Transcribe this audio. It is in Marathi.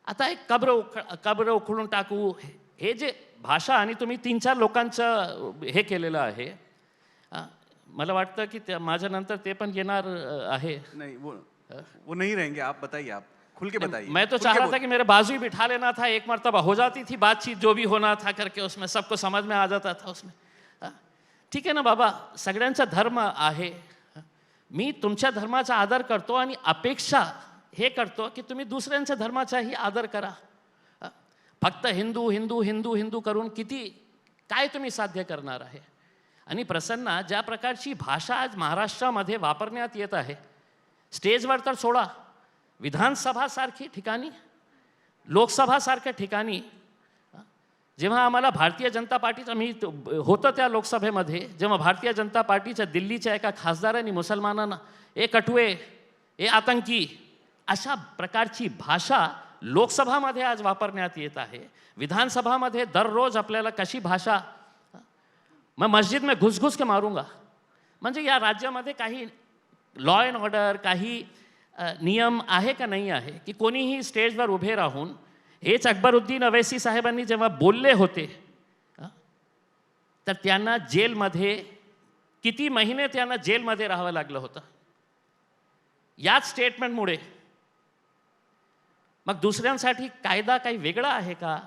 आता एक कब्र उखडून टाकू, हे जे भाषा आणि तुम्ही 3-4 लोकांचं हे केलेलं आहे. मला वाटतं की माझ्यानंतर ते पण येणार आहे. नहीं वो नहीं रहेंगे, आप बताइए, आप खुल के बताइए। मैं तो खुल चाह के रहा बोल- था कि मेरे बाजू ही बिठा लेना था, एक मर्तबा हो जाती थी बातचीत, जो भी होना था करके उसमें सबको समझ में आ जाता था उसमें. ठीक आहे ना बाबा, सगळ्यांचा धर्म आहे. मी तुमच्या धर्माचा आदर करतो आणि अपेक्षा हे करतो की तुम्ही दुसऱ्यांच्या धर्माचाही आदर करा. फक्त हिंदू हिंदू हिंदू हिंदू करून किती काय तुम्ही साध्य करणार आहे. आणि प्रसन्ना, ज्या प्रकारची भाषा आज महाराष्ट्रामध्ये वापरण्यात येत आहे, स्टेजवर तर सोडा, विधानसभासारखी ठिकाणी, लोकसभासारख्या ठिकाणी, जेव्हा आम्हाला भारतीय जनता पार्टीचं, मी होतं त्या लोकसभेमध्ये, जेव्हा भारतीय जनता पार्टीच्या दिल्लीच्या एका खासदारांनी मुसलमानांना ए कटवे, ए आतंकी, अशा प्रकारची भाषा लोकसभामध्ये आज वापरण्यात येत आहे. विधानसभामध्ये दररोज आपल्याला कशी भाषा, मैं मस्जिद में घुस के मारूंगा. म्हणजे या राज्यामध्ये काही लॉ अँड ऑर्डर, काही नियम आहे का नाही आहे की कोणीही स्टेजवर उभे राहून, हेच अकबरुद्दीन अवैसी साहेबांनी जेव्हा बोलले होते तर त्यांना जेलमध्ये किती महिने त्यांना जेलमध्ये राहावं लागलं होतं याच स्टेटमेंटमुळे. मग दुसऱ्यांसाठी कायदा काही वेगळा आहे का?